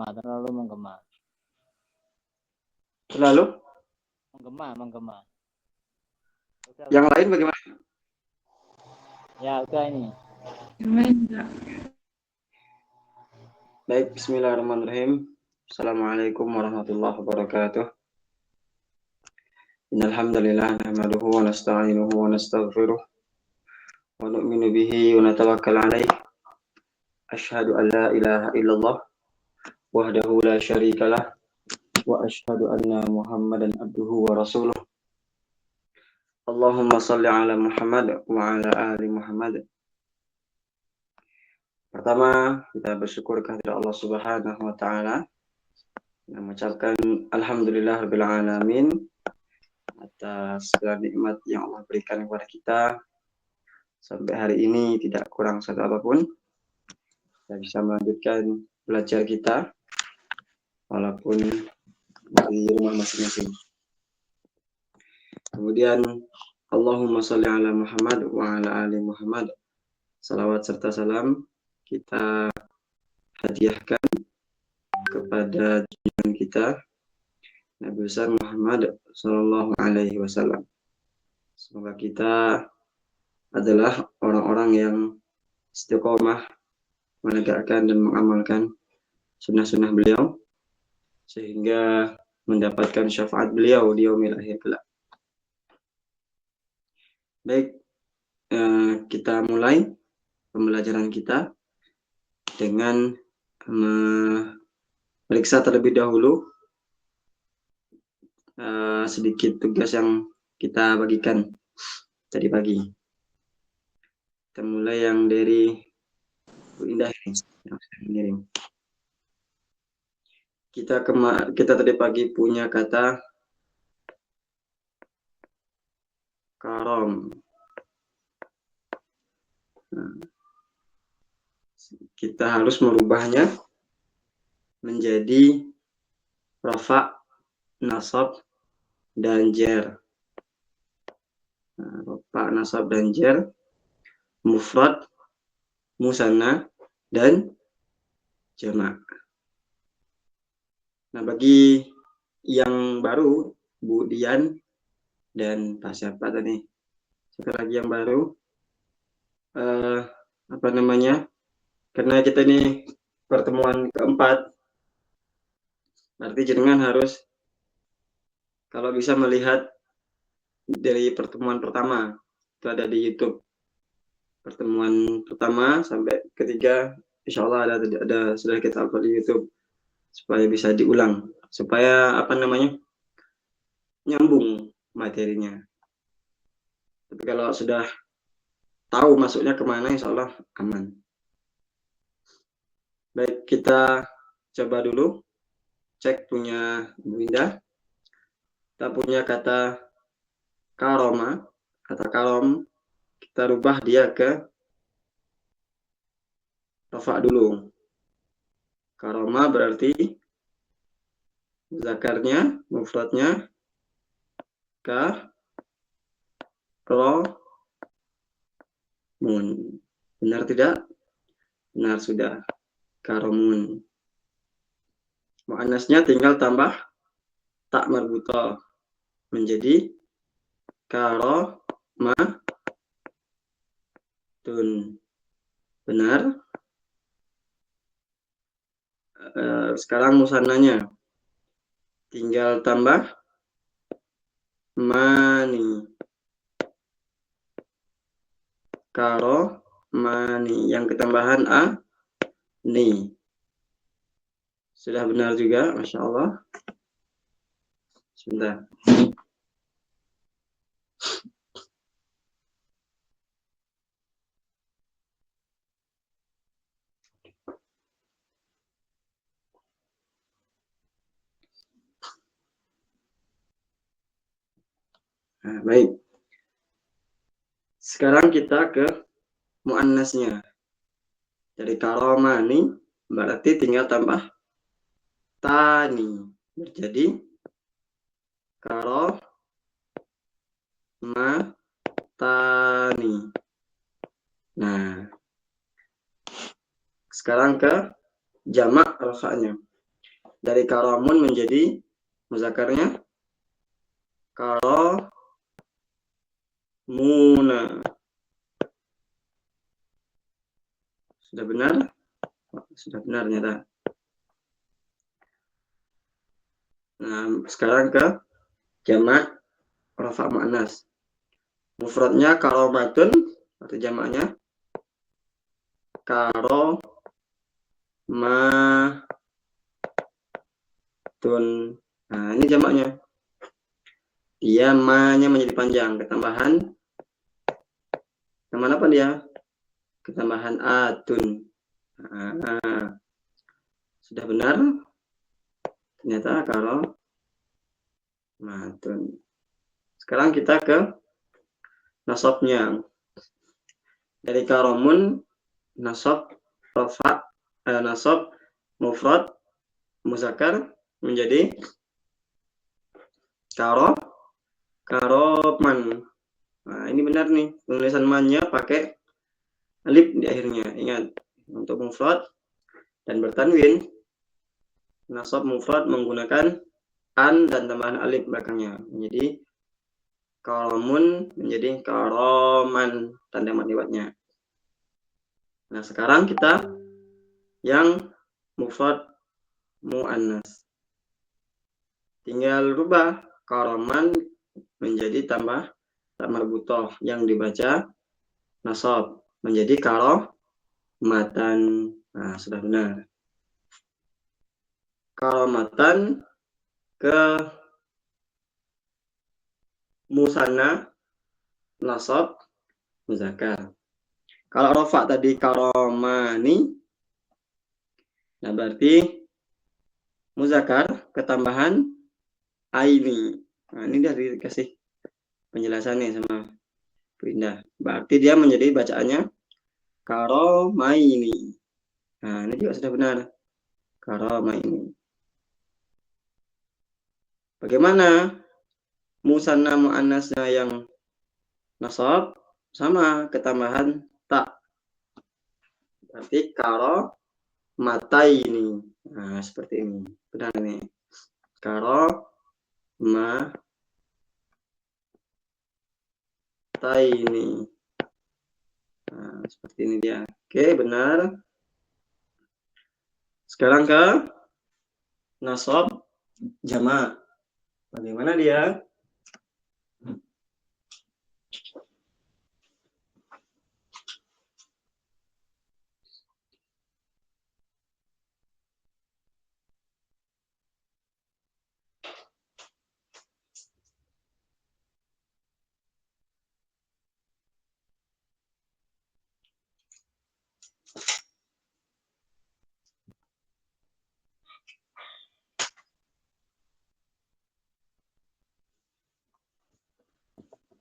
terlalu menggema. Terlalu? Menggema. Yang lain bagaimana? Ya, udah ini. Yang lain enggak. Baik, bismillahirrahmanirrahim. Assalamualaikum warahmatullahi wabarakatuh. Innal hamdalillah nahmaduhu wa nasta'inuhu wa nastaghfiruh wa nu'minu bihi wa natawakkal 'alaihi. Asyhadu an la ilaha illallah wahdahu la syarikalah wa asyhadu anna Muhammadan abduhu wa rasuluh. Allahumma shalli 'ala Muhammad wa 'ala ali Muhammad. Pertama, kita bersyukur kepada Allah Subhanahu wa taala dan mengucapkan alhamdulillahirabbil alamin atas segala nikmat yang Allah berikan kepada kita sampai hari ini tidak kurang satu apapun. Kita bisa melanjutkan belajar kita walaupun di rumah masing-masing. Kemudian Allahumma sholli ala Muhammad wa ala ali Muhammad. Salawat serta salam kita hadiahkan kepada junjungan kita Nabi besar Muhammad sallallahu alaihi wasallam. Semoga kita adalah orang-orang yang istiqomah menegakkan dan mengamalkan sunnah-sunnah beliau sehingga mendapatkan syafaat beliau di yaumil akhir kelak. Baik, kita mulai pembelajaran kita dengan memeriksa terlebih dahulu sedikit tugas yang kita bagikan tadi pagi. Kita mulai yang dari Bu Indah ini yang saya mengirim. Kita tadi pagi punya kata karom. Nah, kita harus merubahnya menjadi rafa, nasab, dan jar. Nah, rafa, nasab, dan jar, mufrad, musanna, dan jamak. Nah, bagi yang baru, Bu Dian dan Pak siapa tadi? Satu lagi yang baru, karena kita ini pertemuan keempat, berarti jenengan harus kalau bisa melihat dari pertemuan pertama, itu ada di YouTube. Pertemuan pertama sampai ketiga, insya Allah ada sudah kita upload di YouTube supaya bisa diulang, supaya nyambung materinya. Tapi kalau sudah tahu masuknya kemana, insya Allah aman. Baik, kita coba dulu cek punya Bu Indah. Kita punya kata karoma, kata karom, kita rubah dia ke rafa dulu. Karoma berarti zakarnya, mufradnya karomun. Benar tidak? Benar sudah. Karomun. Muannasnya tinggal tambah tak marbutoh menjadi karomatun. Benar. Sekarang musannanya tinggal tambah mani. Karomani yang ketambahan ni. Sudah benar juga, Masya Allah. Sebentar. Nah, baik. Sekarang kita ke muannasnya. Dari karomani berarti tinggal tambah tani. Jadi karomatani. Nah, sekarang ke jamak rafa'nya. dari karomun menjadi muzakarnya karomuna. Sudah benar? Sudah benar ternyata. Nah, sekarang ke jamak rafa' mu'annas. Mufradnya karomatun atau jamaknya karomatun. Nah, ini jamaknya. Dia ma-nya menjadi panjang, ketambahan apa dia? Ketambahan atun. Nah, sudah benar? Ternyata karomatun. Sekarang kita ke nasabnya. Dari karomun nasab rafa' nasab mufrad muzakkar menjadi karoman. Nah, ini benar nih, penulisan man-nya pakai alif di akhirnya. Ingat, untuk mufrad dan bertanwin nasab mufrad menggunakan an dan tambahan alif belakangnya. Jadi karomun menjadi karoman, tanda mat lewatnya. Nah, sekarang kita yang mufrad mu'annas. Tinggal rubah karoman menjadi tambah tak marbutoh yang dibaca nasab menjadi karomatan. Nah, sudah benar. Karomatan ke musanna nasab muzakkar. Kalau rafa tadi karomani, nah berarti muzakkar ketambahan aini. Nah, ini udah dikasih penjelasannya sama Bu Indah. Berarti dia menjadi bacaannya karomaini. Nah, ini juga sudah benar. Karomaini. Bagaimana musanna mu'annasnya yang nasab? Sama, ketambahan tak. Berarti karomataini. Nah, seperti ini. Benar nih. Karomataini. Nah, seperti ini dia. Oke, benar. Sekarang ke nasab jamak. Bagaimana dia?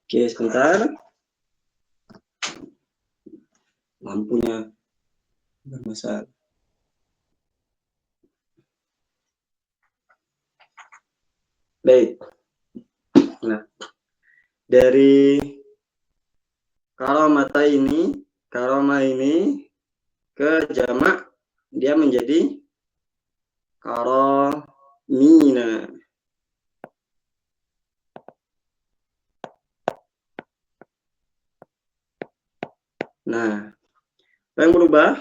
Oke, sebentar. Lampunya bermasalah. Baik. Nah, dari karomah ini ke jamak dia menjadi karomina. Nah, apa yang berubah?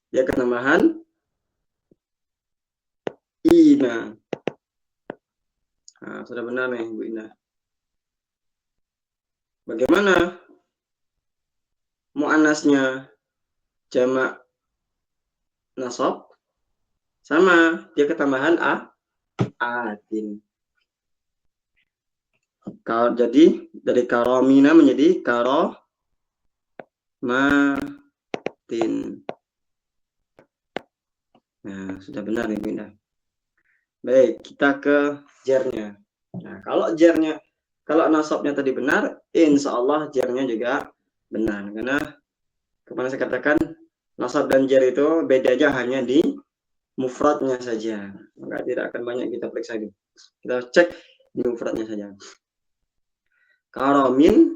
Dia ketambahan ina. Nah, sudah benar nih Bu Ina. Bagaimana mu'annasnya jamak nasab? Sama, dia ketambahan atin. Jadi dari karomina menjadi karomatin. Nah, sudah benar nih Bu Ina. Baik, kita ke jernya. Nah, kalau nasabnya tadi benar, insya Allah jernya juga benar. Karena kemarin saya katakan nasab dan jer itu bedanya hanya di mufradnya saja. Maka tidak akan banyak kita periksa ini. Kita cek di mufradnya saja. Karomin,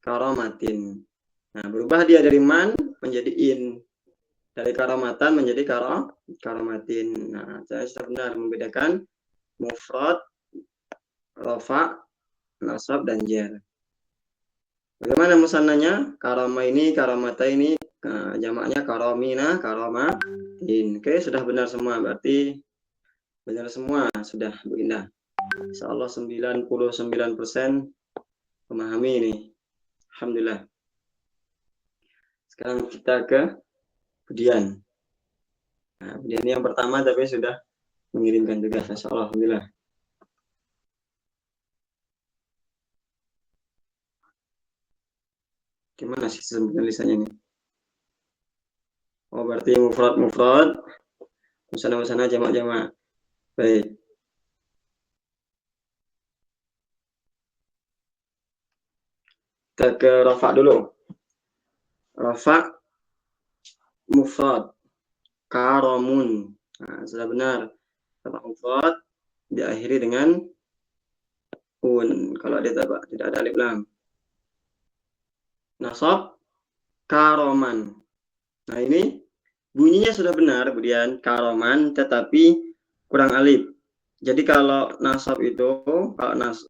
karomatin. Nah, berubah dia dari man menjadi in. Dari karomatan menjadi karomatin. Nah, saya sudah benar membedakan mufrad, rofa, nasab, dan jar. Bagaimana musannanya? Karoma ini, karomata ini, jamaknya karomina, karomatin. Oke, sudah benar semua. Berarti benar semua sudah, Bu Indah. Insya Allah 99% memahami ini. Alhamdulillah. Sekarang kita ke Budian. Nah, Budian yang pertama tapi sudah mengirimkan tugas. Insya Allah, alhamdulillah. Gimana sistem penulisannya ini? Oh, berarti mufrad, musana, jamak. Baik. Kita ke rafa dulu. Rafa mufrad karomun. Nah, sudah benar. Rafa mufrad diakhiri dengan un. Kalau dia tidak ada alif lam. Nasab karoman. Nah, ini bunyinya sudah benar, kemudian karoman, tetapi kurang alif. Jadi kalau nasab itu,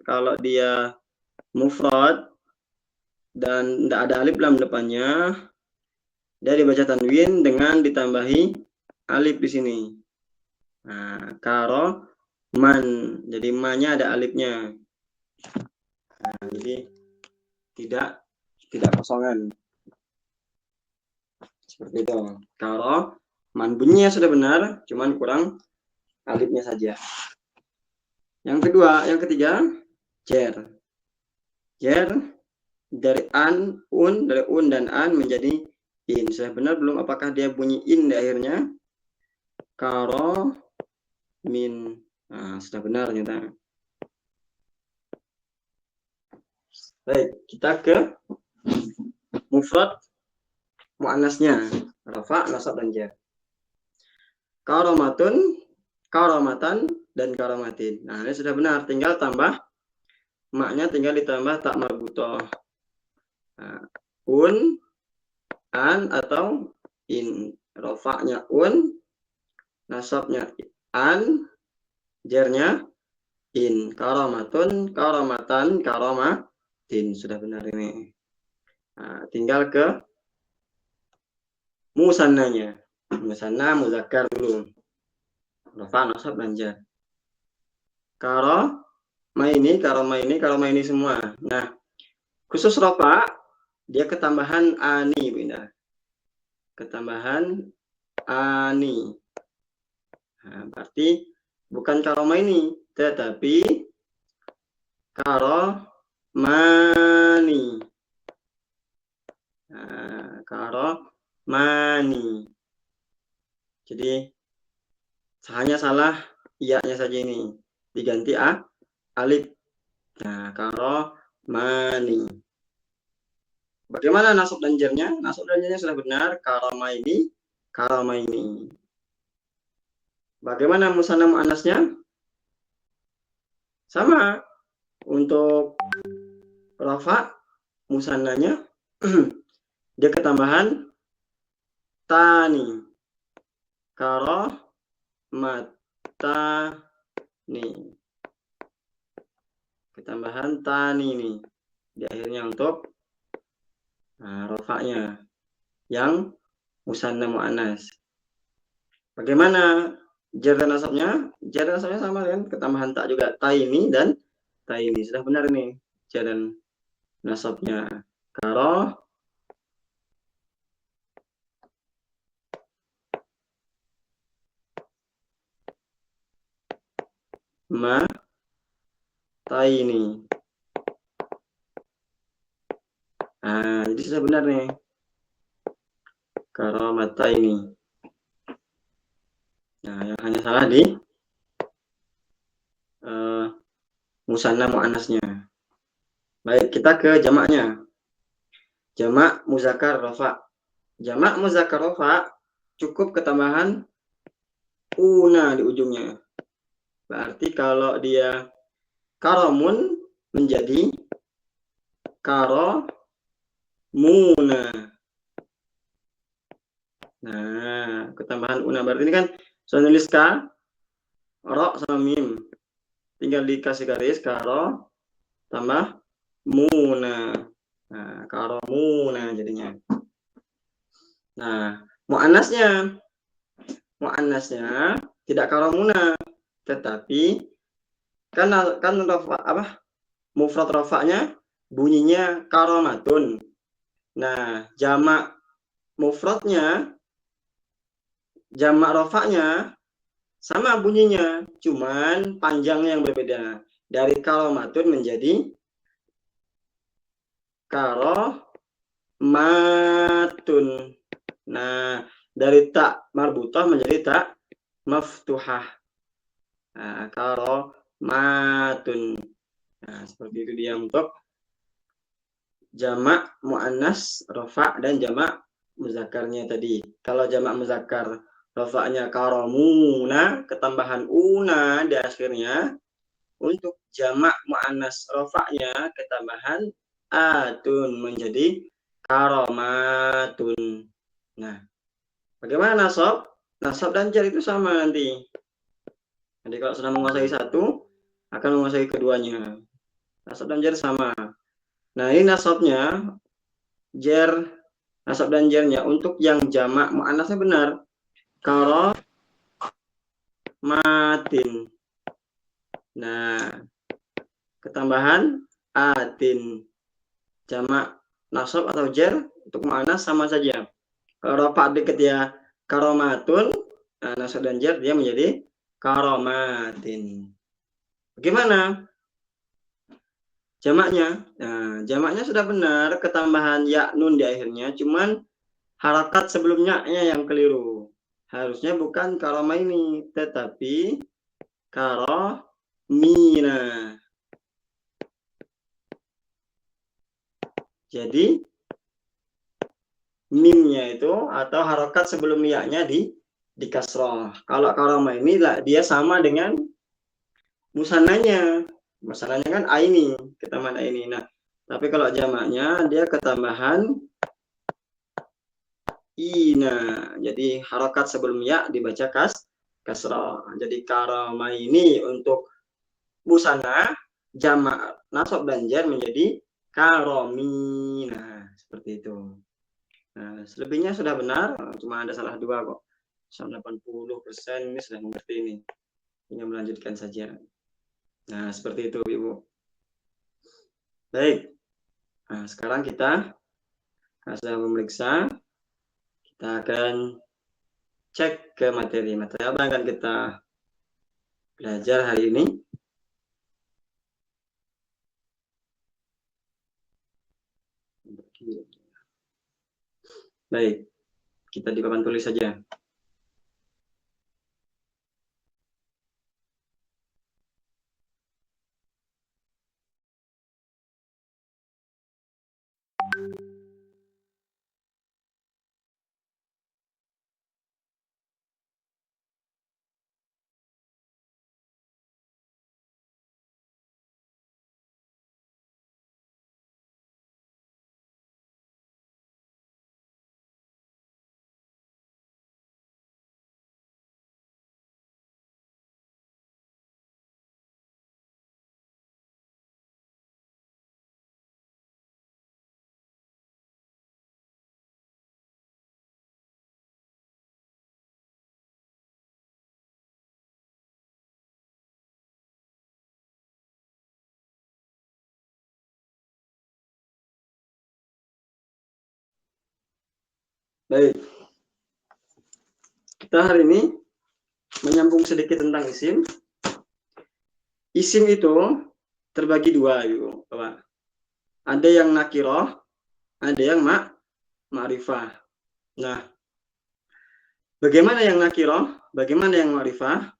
kalau dia mufrad dan tidak ada alif lam depannya, dia dibaca tanwin dengan ditambahi alif di sini. Nah, karoman, jadi ma-nya ada alifnya. Nah, jadi tidak kosongan. Seperti itu. Karoman, bunyinya sudah benar, cuman kurang alifnya saja. Yang ketiga, jar. Jar dari dari un dan an menjadi in. Sudah benar belum? Apakah dia bunyi in di akhirnya? Min. Nah, sudah benar ternyata. Baik, kita ke mufrad muannasnya. Rafa, nasab, dan jar. Karomatun, karomatan, dan karomatin. Nah, ini sudah benar. Tinggal tambah maknya, tinggal ditambah tak marbutoh. Nah, un, an, atau in. Rofa'nya un, nasabnya an, jarnya in. Karomatun, karomatan, karomatin. Sudah benar ini. Nah, tinggal ke musannanya. Musanna muzakkar dulu. Rafa, nasab, dan jar. Karoma ini semua. Nah, khusus rafa dia ketambahan ani, Bu Indah. Ketambahan ani. Nah, berarti bukan karoma ini, tetapi karomani. Nah, karomani. Jadi hanya salah iya-nya saja ini. Diganti alif. Nah, karomani. Bagaimana nasab dan jarnya? Nasab dan jarnya sudah benar. Karoma ini. Bagaimana musanna muannasnya? Sama. Untuk rafa musannanya dia ketambahan tani. Karomatani. Ketambahan tani ini di akhirnya untuk rafa'nya yang musanna muannas. Bagaimana jar dan nasabnya? Jar dan nasabnya sama kan? Ketambahan tak juga. Taini dan taini. Sudah benar ini jar dan nasabnya. Taini. Nah, jadi sudah benar nih. Karomatai ini. Nah, yang hanya salah di musanna muannasnya. Baik, kita ke jamaknya. Jamak muzakkar rafa. Jamak muzakkar rafa cukup ketambahan una di ujungnya. Berarti kalau dia karomun menjadi karomuna. Nah, ketambahan una berarti ini kan saya nulis ka, ro sama mim. Tinggal dikasih garis karo tambah muna. Nah, karo muna jadinya. Nah, muannasnya tidak karo muna, tetapi kan rafa apa? Mufrad rafa'nya bunyinya karomatun. Nah, jamak mufradnya, jamak rafa'nya sama bunyinya, cuman panjangnya yang berbeda. Dari karomatun menjadi karomatun. Nah, dari tak marbutah menjadi tak maftuhah. Nah, karomatun. Nah, seperti itu dia untuk jamak muannas rafa dan jamak muzakarnya tadi. Kalau jamak muzakkar rafa'nya karomuna, ketambahan una di akhirnya. Untuk jamak muannas rafa'nya ketambahan atun menjadi karomatun. Nah, bagaimana nasab? Nasab dan jar itu sama nanti. Jadi kalau sudah menguasai satu, akan menguasai keduanya. Nasab dan jar sama. Nah, ini nasabnya, jar, nasab dan jarnya. Untuk yang jamak muannasnya benar. Karomatin. Nah, ketambahan atin. Jamak nasab atau jar untuk muannas sama saja. Kalau rafa deket ya karomatun, nah, nasab dan jar dia menjadi karomatin. Bagaimana jamaknya? Nah, jamaknya sudah benar, ketambahan ya nun di akhirnya, cuman harakat sebelumnya yang keliru. Harusnya bukan karoma ini, tetapi karomina. Jadi mimnya itu atau harokat sebelum ya-nya di kasroh. Kalau karoma ini lah dia sama dengan musananya. Musananya kan aini, ketambahan aini. Nah, tapi kalau jamaknya dia ketambahan ina. Jadi harokat sebelum ya dibaca kasroh. Jadi karoma ini untuk busana jamak nasab dan jar menjadi karomina. Seperti itu. Nah, selebihnya sudah benar, cuma ada salah dua kok. 80% ini sudah mengerti ini. Tinggal melanjutkan saja. Nah, seperti itu, Ibu. Baik. Nah, sekarang kita sudah memeriksa. Kita akan cek ke materi. Materi apa yang akan kita belajar hari ini? Baik. Kita di papan tulis saja. Baik. Kita hari ini menyambung sedikit tentang isim. Isim itu terbagi dua, Ibu. Ada yang nakiroh, ada yang ma'rifah. Nah, bagaimana yang nakiroh, bagaimana yang ma'rifah?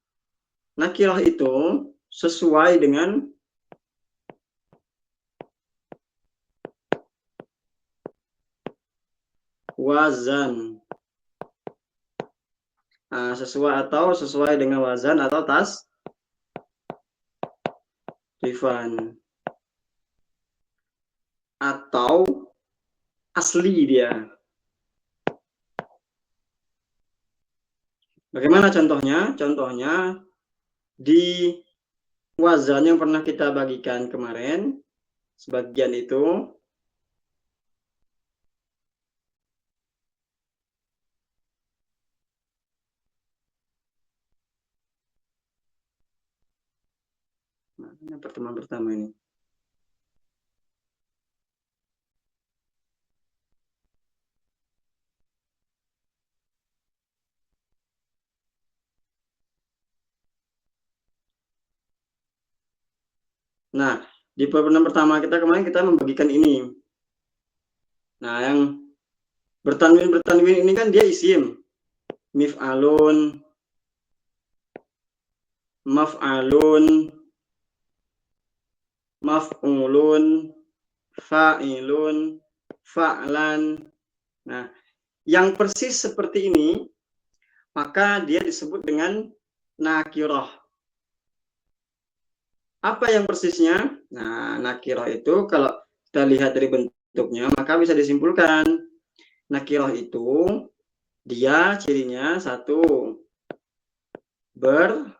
Nakiroh itu sesuai dengan wazan. Nah, sesuai dengan wazan atau tasrifan. Atau asli dia. Bagaimana contohnya? Contohnya di wazan yang pernah kita bagikan kemarin, sebagian itu pertemuan pertama ini. Nah, di pertemuan pertama kita kemarin kita membagikan ini. Nah, yang bertanwin ini kan dia isim. Mif'alun, maf'alun, maf'ulun, fa'ilun, fa'lan. Nah, yang persis seperti ini, maka dia disebut dengan nakirah. Apa yang persisnya? Nah, nakirah itu kalau kita lihat dari bentuknya, maka bisa disimpulkan. Nakirah itu dia cirinya satu, bertanwin.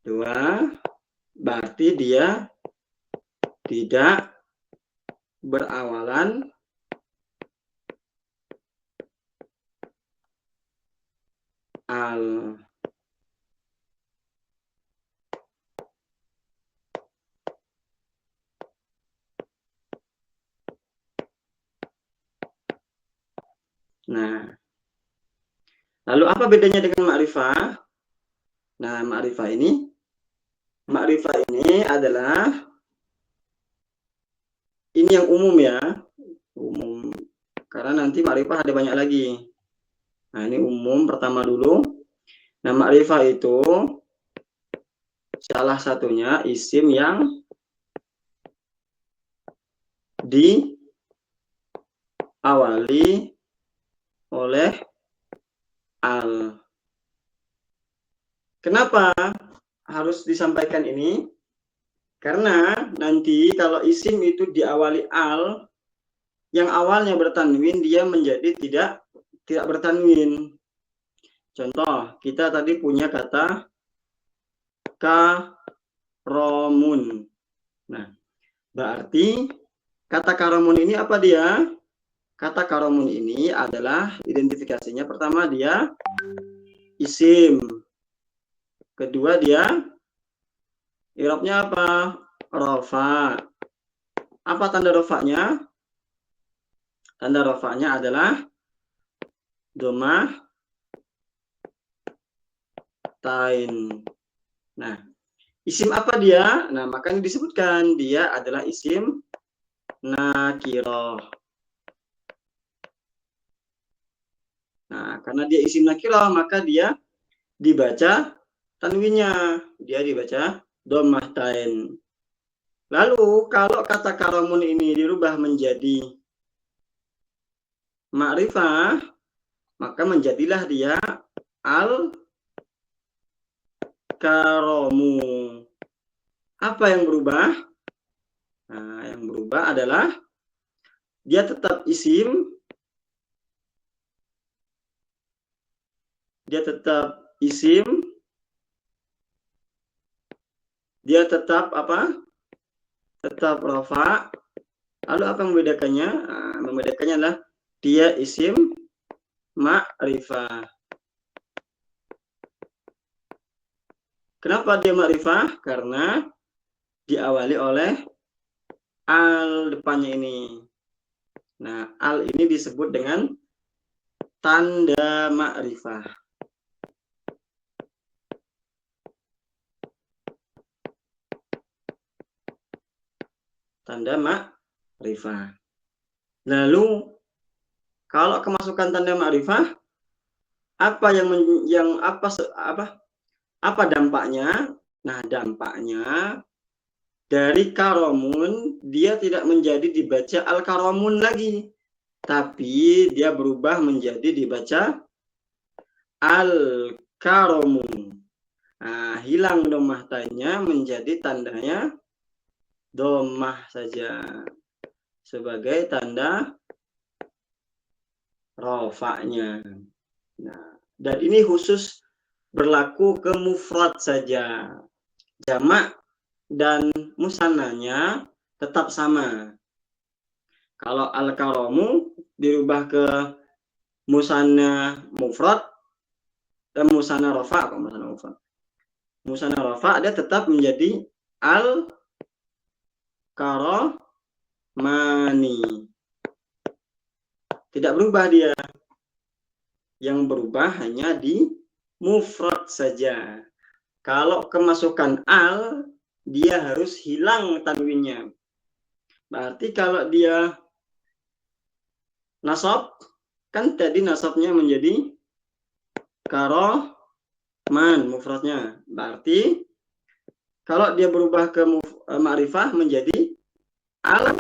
Dua, berarti dia tidak berawalan al. Nah, lalu apa bedanya dengan ma'rifah? Nah, ma'rifah ini adalah ini yang umum ya, umum. Karena nanti ma'rifah ada banyak lagi. Nah, ini umum pertama dulu. Nah, ma'rifah itu salah satunya isim yang diawali oleh al. Kenapa harus disampaikan ini? Karena nanti kalau isim itu diawali al, yang awalnya bertanwin dia menjadi tidak bertanwin. Contoh, kita tadi punya kata karomun. Nah, berarti kata karomun ini apa dia? Kata karomun ini adalah identifikasinya pertama dia isim. Kedua dia i'rabnya apa? Rafa. Apa tanda rafanya? Tanda rafanya adalah dhammah tain. Nah, isim apa dia? Nah, makanya disebutkan dia adalah isim nakirah. Nah, karena dia isim nakirah, maka dia dibaca tanwinnya. Dia dibaca dhammah tain. Lalu, kalau kata karamun ini dirubah menjadi ma'rifah, maka menjadilah dia al-karamu. Apa yang berubah? Nah, yang berubah adalah dia tetap isim, dia tetap apa? Tetap rafa. Lalu apa yang membedakannya? Nah, membedakannya adalah dia isim ma'rifah. Kenapa dia ma'rifah? Karena diawali oleh al depannya ini. Nah, al ini disebut dengan tanda ma'rifah. Tanda ma'rifah. Lalu kalau kemasukan tanda ma'rifah, apa apa dampaknya? Nah, dampaknya dari karomun dia tidak menjadi dibaca al-karomun lagi, tapi dia berubah menjadi dibaca al-karomun. Nah, hilang dhammah tainnya menjadi tandanya dhammah saja sebagai tanda rofaknya. Nah, dan ini khusus berlaku ke mufrad saja. Jamak dan musananya tetap sama. Kalau al-karamu dirubah ke musanna mufrad dan musanna rafa, musanna rafa dia tetap menjadi al-karamani. Tidak berubah dia. Yang berubah hanya di mufrad saja. Kalau kemasukan al, dia harus hilang tanwinnya. Berarti kalau dia nasab, kan tadi nasabnya menjadi karoman mufradnya. Berarti kalau dia berubah ke ma'rifah menjadi al,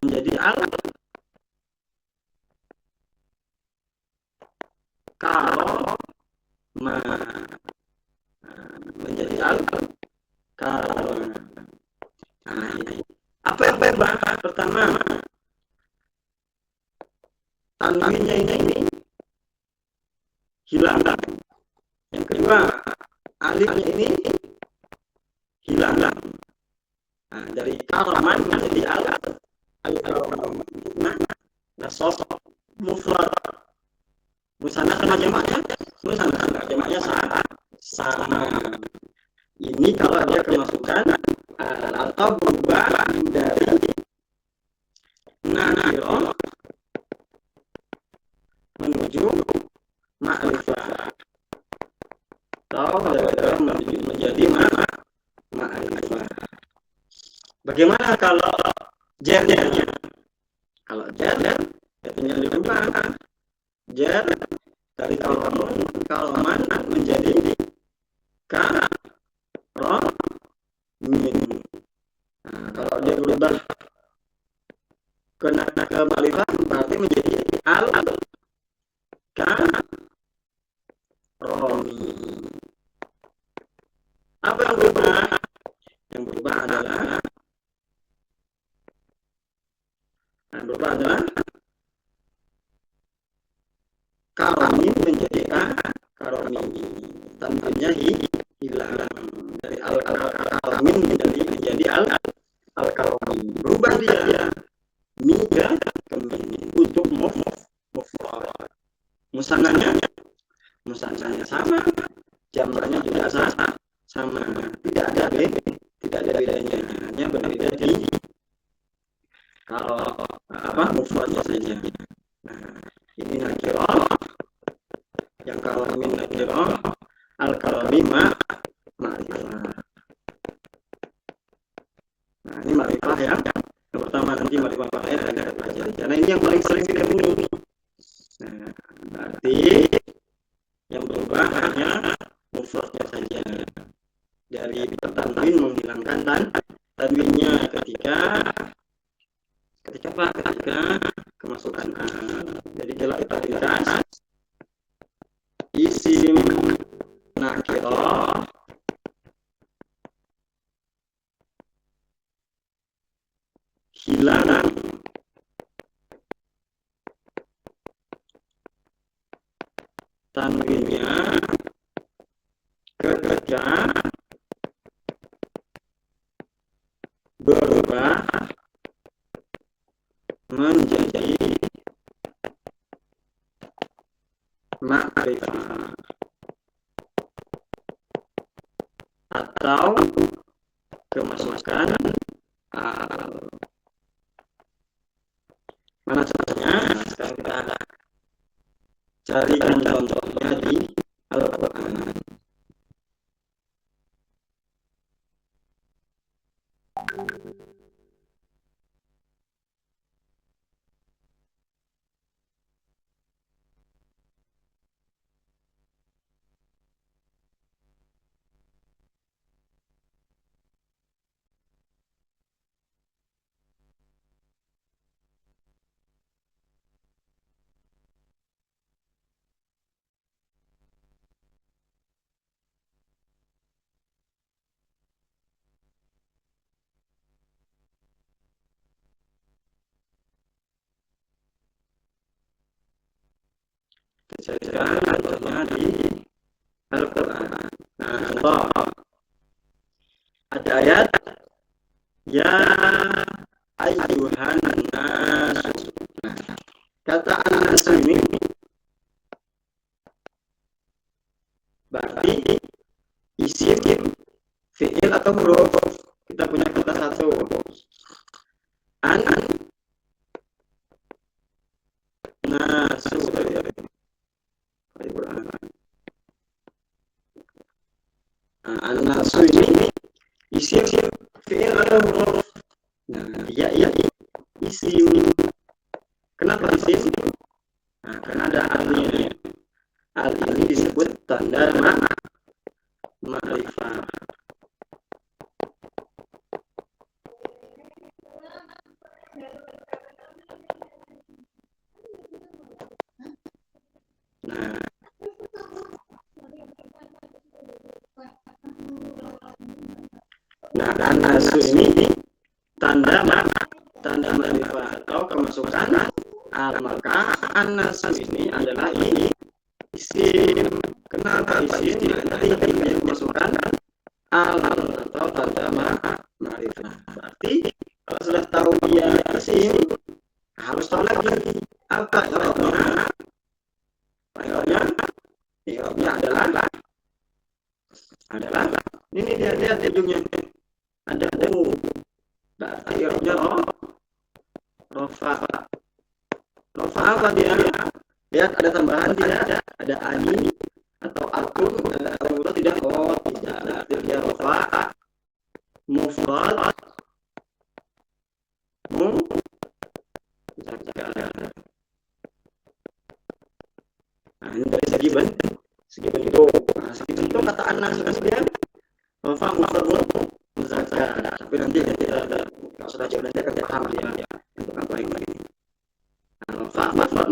menjadi al karoma, menjadi al karoma. Nah, ini. Apa yang berubah? Pertama, tanwinnya ini hilang. Yang kedua, alifnya ini hilang. Nah, dari karoman menjadi al karoma. Nah, sosok mufrad. Musanna sama jamaknya, musanna sama jamaknya sama. Ini kalau dia kemasukan atau berubah dari nakirah menuju ma'rifah atau dari menuju menjadi ma'rifah. Bagaimana kalau jernya? Kalau jer ya tinggal dirubah. Jer dari kaloman menjadi karomin. Nah, kalau dia berubah ke ma'rifah berarti menjadi al karomi. Apa yang berubah? Yang berubah adalah karomin menjadi karomi. Tanwinnya hilang dari al karomin menjadi al karomi. Berubah dia miga kemin untuk mufrad. Musannanya sama, jamaknya juga sama. Tidak ada bedanya. Hanya berbeda di kalau mufradnya saja. Nah, ini nakirah, yang kalau min nakirah, al kalami ma'rifah. Nah, ini ma'rifah ya. Yang pertama nanti ma'rifah fa'il akan kita pelajari. Karena ini yang paling sering ditemui. Nah, berarti yang berubah hanya mufradnya saja. Dari tanwin menghilangkan tanwinnya ketika kemasukan a. Jadi kalau kita ringkas, isim nakirah hilang tanwinnya ketika berubah menjadi ma'rifah atau kemasukan al. Mana caranya? Sekarang kita carikan contohnya di Al-Quran. Dijadikan contohnya di Al-Quran. Nah, contoh ada ayat ya ayyuhan nas. Kata an-nas ini berarti isim, fi'il atau huruf. Kita punya kata satu. An-nasu. An-nasu ini isim, fi'il atau huruf. Nah, ya isim. Kenapa isim? Nah, karena ada al-nya. Al ini disebut tanda ma'rifah. Nah, an-nasu ini tanda ma'rifah atau kemasukan al. Maka an-nasu ini adalah isim. Kenapa isim? Tadi yang kemasukan al atau tanda ma'rifah. Berarti kalau sudah tahu dia isim, harus tahu lagi apa i'rabnya. I'rabnya adalah ini dia lihat ujungnya ada u. Berarti i'rabnya rofa. Rofa apa dia? Lihat ada tambahan tidak? Ada ani atau akun atau tidak? Oh tidak. Berarti dia rofa mufrad Nah, ini dari segi bentuk. Nah, segi bentuk kata anas dia rofa mufrad muzakkar. Tapi nanti kita kalau sudah jauh nanti akan paham dia untuk apa ini. Nah, rofa mufrad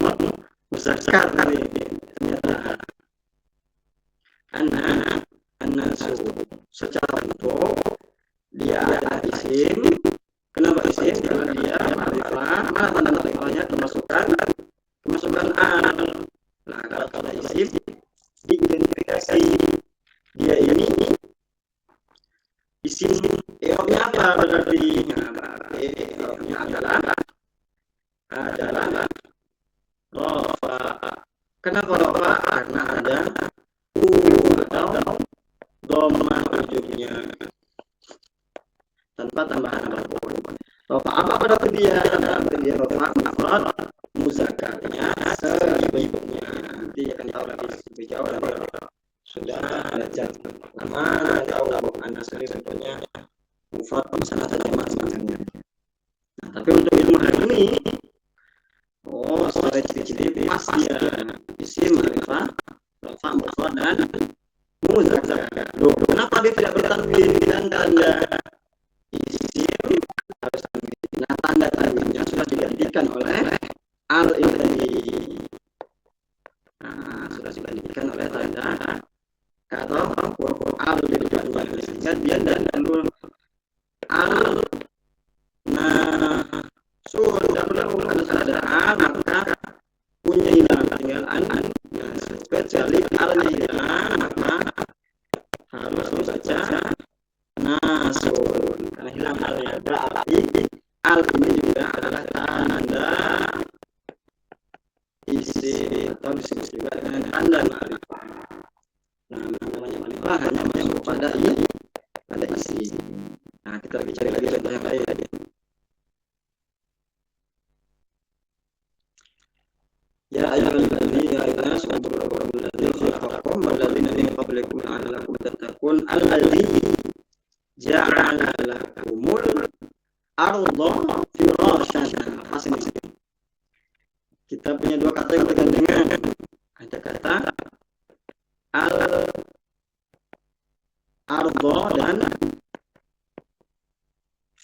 muzakkar ini ternyata an-nasu secara bentuk dia adalah isim. Kenapa isim? Karena dia ma'rifah. Mana tanda ma'rifahnya? Kemasukan al. Nah, kalau kata isim diidentifikasi dia ini isim. I'rabnya apa berarti? I'rabnya adalah rofa. Kenapa rofa? Karena ada u atau dhamma ujungnya tanpa tambahan apapun. Rofa apa berarti dia? Berarti dia rofa mufrad muzakkarnya seibu-ibunya. Nanti akan tahu lagi lebih jauh lagi. Sudah belajar lama tahu anas ini contohnya mufrad misalnya ada macam-macamnya. Nah, tapi untuk ilmu hari ini sebagai ciri-ciri pas dia isim ma'rifah rofa mufrad dan muzakkar. Kenapa dia tidak bertanwin dan tanda? Isim harus tanwin. Nah, tanda tanwinnya sudah digantikan oleh al ini. Nah, sudah digantikan oleh tanda atau huruf al di depannya, sehingga dia dan dulu al. Nah, sudah perlu ada al, maka punya hilang, tinggal an. Nah, kecuali alnya hilang, maka harus membaca nasun karena hilang alnya. Berarti al ini juga adalah tanda isim atau disebut juga dengan tanda ma'rifah. Nah, namanya ma'rifah hanya masuk pada isim. Nah, kita lagi cari lagi contoh yang lain. Ya ayyuhalladzina amanu subhanallahi khalaqakum walladzina min qablikum la'allakum tattaqun alladzi ja'ala lakumul arda firasyan. Pas ini kita punya dua kata yang bergandengan. Ada kata al-arda dan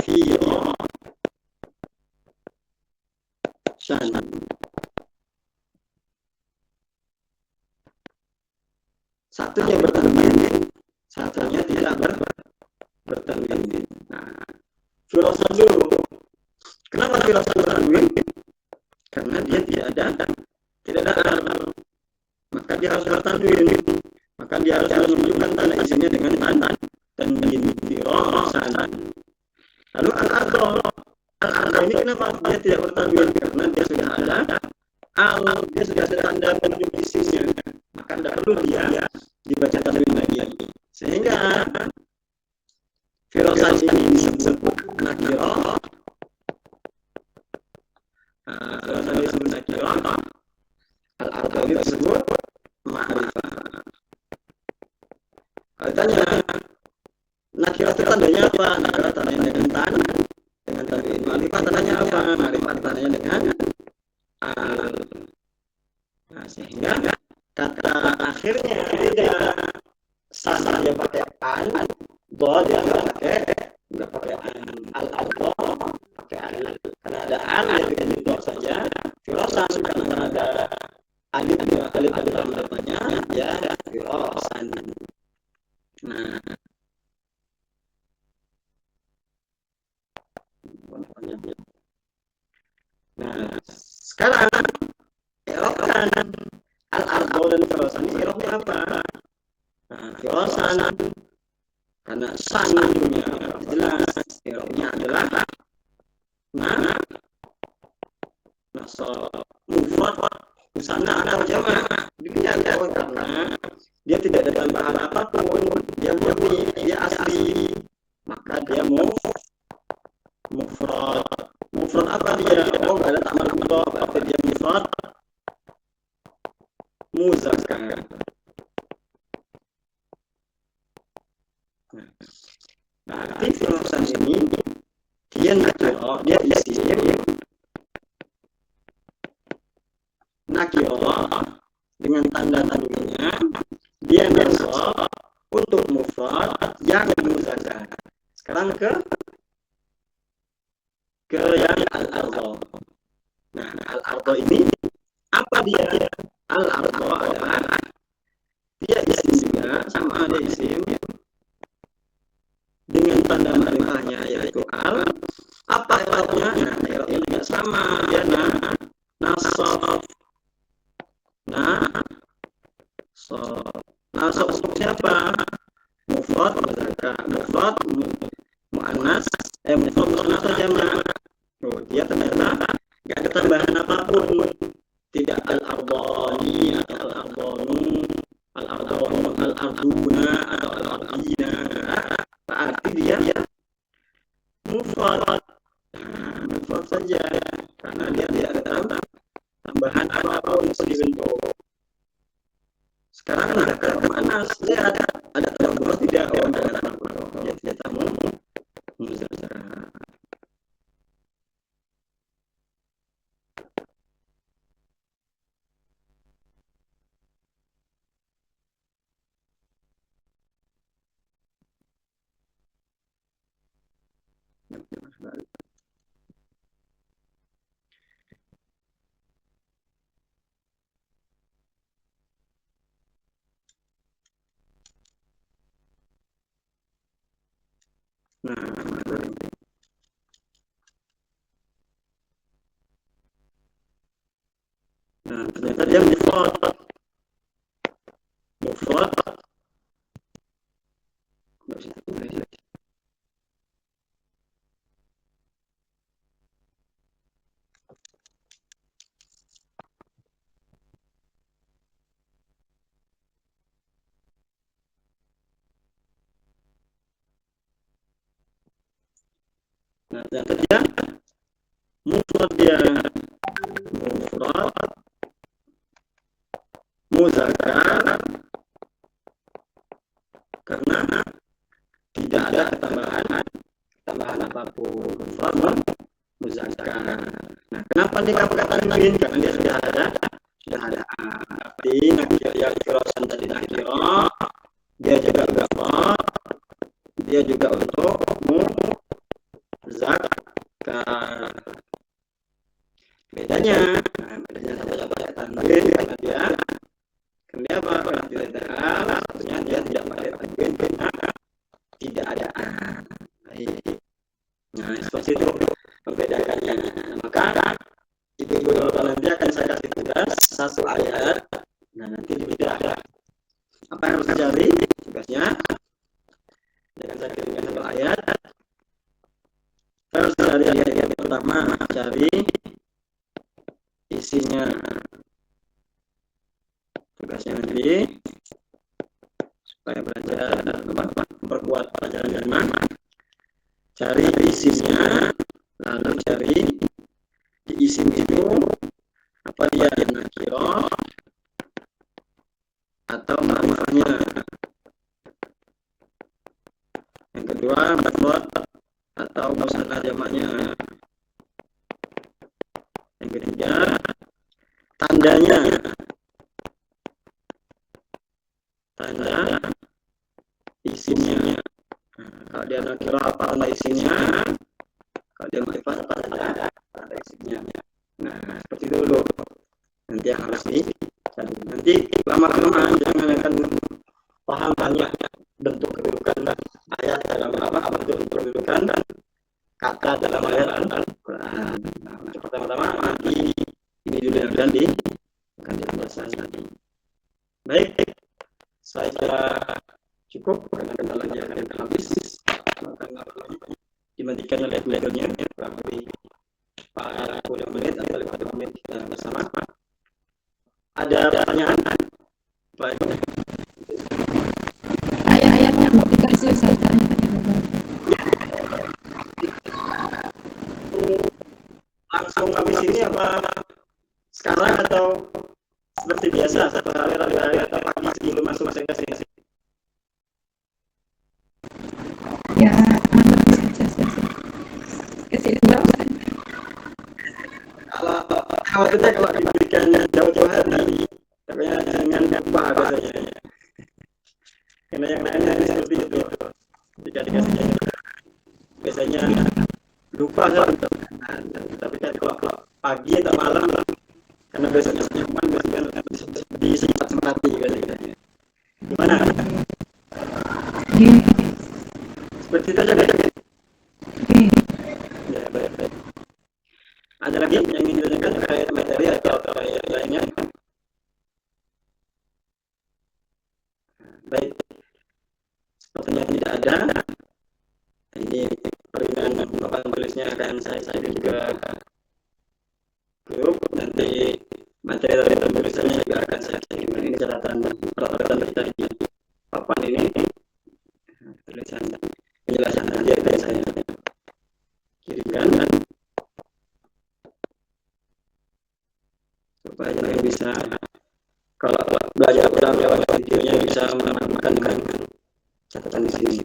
firasyan. Satunya bertanwin, satunya tidak bertanwin. Nah, firasyan dulu. Kenapa firasyan bertanwin? Karena dia tidak ada al. tanwin, maka dia harus menunjukkan tanda isimnya dengan tanwin firosan. Lalu al-ardo ini kenapa dia tidak bertanwin? Karena dia sudah ada dia sudah ada tanda penunjuk isimnya, maka tidak perlu dia dibaca tanwin lagi. Sehingga firosan ini disebut nakirah. Firosan ini disebut nakirah. Al-ardo ini disebut ma'rifah. Katanya nakirah itu tandanya apa? Nakirah tandanya dengan tanwin. Ma'rifah tandanya apa? Ma'rifah tandanya dengan al. Nah, sehingga kata akhirnya tidak sah dia pakai an, do dia nggak pakai an. Al-ardo pakai an. Karena ada an dia bikin do saja. Firosan karena ada alif namanya ya firosan. Nah, sekarang i'rabkan al-ardo dan firosan ini i'rabnya apa? Nah, firosan karena san ujungnya jelas i'rabnya adalah nasab mufrad musanna atau jamak. Demikian karena dia tidak ada tambahan apapun, dia murni, dia asli, maka dia mufrad. Mufrad apa dia? Oh, nggak ada tambahan mudhaf, berarti dia mufrad muzakkar. Nah, firosan ini dia nakirah, dia isim nakirah dengan tanda tanwinnya, dia nasab untuk mufrad yang muzakkar. Sekarang ke yang al-ardo. Nah, al-ardo ini apa dia? Al-ardo adalah dia isim juga, sama ada isim dengan tanda ma'rifahnya yaitu al. Apa i'rabnya? Nah, i'rabnya juga sama, dia nasab. Nasab untuk siapa? Mufrad muzakkar, mufrad muannas, mufrad muannas atau jamak. Oh, dia ternyata nggak ada tambahan apapun, tidak al-ardani atau al-ardanu, al-arduna atau al-ardina. Berarti dia mufrad, mufrad saja, karena dia tidak ada tambahan apapun di bentuk. Sekarang ada kata muannas, dia ada tambah tidak? Oh, ada tambah. Dia tidak tamu muzakkar. Nah, ternyata dia mufrad. Nah, ternyata dia mufrad, mufrad muzakkar karena tidak ada tambahan apapun, mufrad muzakkar. Nah, kenapa dia pakai tanwin? Karena dia sudah ada arti nakirah. Firosan tadi nakirah, dia juga mufrad, dia juga untuk muzakkar. Bedanya sama pakai tanwin karena dia apa? Karena tidak ada al, maksudnya dia tidak pakai tanwin karena tidak ada an. Nah, seperti itu membedakannya. Maka ibu-ibu nanti akan saya kasih tugas satu ayat. Nah, nanti cari isinya. Tugasnya nanti supaya belajar memperkuat pelajaran Jerman, cari isinya, lalu cari di isinya itu apa dia nakiro atau ma'rifahnya. Yang kedua, mufrad atau musanna jamaknya. Yang ketiga, tandanya. Tanda isinya. Kalau dia nakiro apa tanda isinya? Kalau dia ma'rifah apa tanda isinya? Nah, seperti itu dulu. Nanti yang harus dicari. Nanti lama-kelamaan jangan akan paham banyak bentuk kedudukan ayat dalam bentuk kedudukan kata dalam ayat Al-Quran. Nah, pertama-tama nanti ini dulu yang akan dipelajari. Baik, saya kira cukup karena kendalanya akan habis. Maka dimatikan levelnya kurang lebih 40 menit atau 50 menit kita bersama. Ada pertanyaan? Baik. Ayat-ayatnya mau dikasih saya langsung habis ini apa sekarang atau seperti biasa satu hari atau pagi sebelum masuk masing-masing? ya saja kasih tahu. Kalau khawatirnya kalau diberikan jauh-jauh hari, tapi jangan lupa biasanya. Karena yang lainnya seperti itu. Jika dikasih biasanya lupa kan. Tapi kan kalau pagi atau malam, karena biasanya nyaman, biasanya disingkat sempati biasanya. Gimana? Seperti itu aja kan? Ya, baik. Ada lagi yang ingin ditanyakan terkait materi atau terkait lainnya? Baik. Sepertinya tidak ada. Ini peringan papan tulisnya akan saya juga grup. Nanti materi tulisannya juga akan saya kirimkan. Ini catatan kita di papan ini. Tulisan penjelasan aja yang saya kirimkan supaya yang bisa kalau belajar ulang lewat videonya bisa mengamalkan dengan catatan di sini.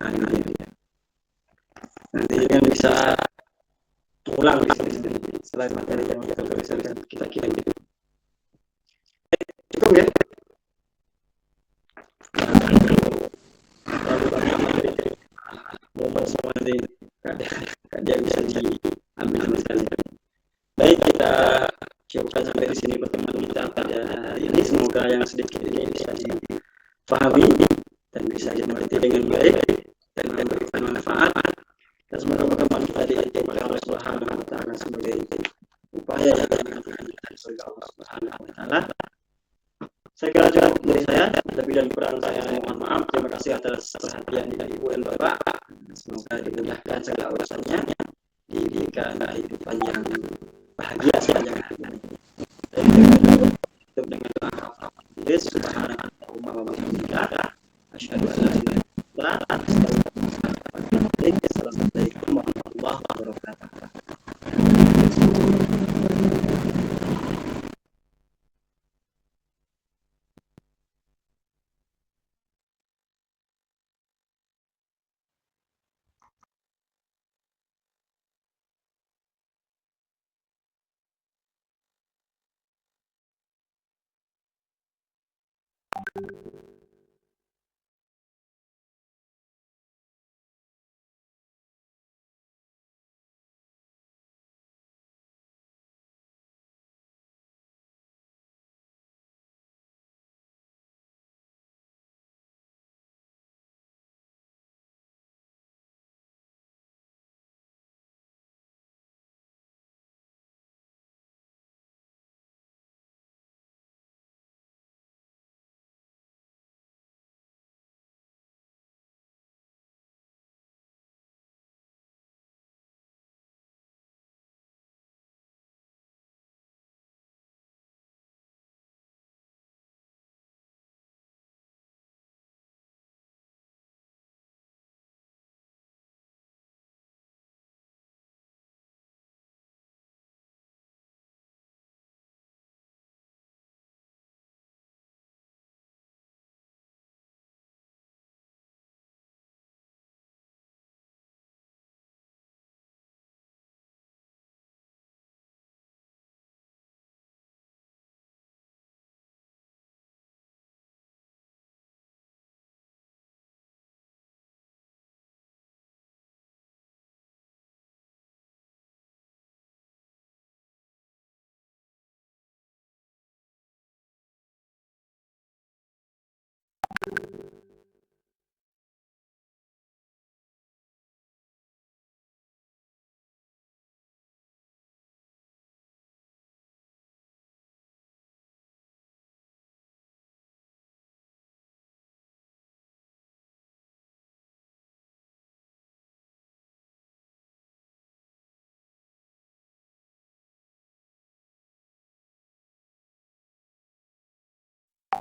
Nah, ini dia. Nanti kan bisa ulang di sini selain materi yang kita tulis kita kirim gitu. Cukup ya. Lalu banyak materi momen sama nanti kadang bisa diambil sama sekali. Baik, kita cukupkan sampai di sini pertemuan kita pada hari ini. Semoga yang sedikit ini bisa dipahami dan bisa dimengerti dengan baik dan memberikan manfaat. Dan semoga pertemuan kita diajak oleh Allah Subhanahu wa taala sebagai upaya yang akan kita surga Allah Subhanahu wa taala. Saya kira cukup dari saya, lebih dan kurang saya mohon maaf. Terima kasih atas perhatian dari Ibu dan Bapak. Semoga dimudahkan segala urusannya, diberikan kehidupan yang bahagia sepanjang hayatnya. Tutup dengan doa Subhanallahumma wa bihamdika asyhadu an la ilaha illa anta astaghfiruka wa atubu ilaik. Assalamualaikum warahmatullahi wabarakatuh.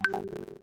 Ustaz.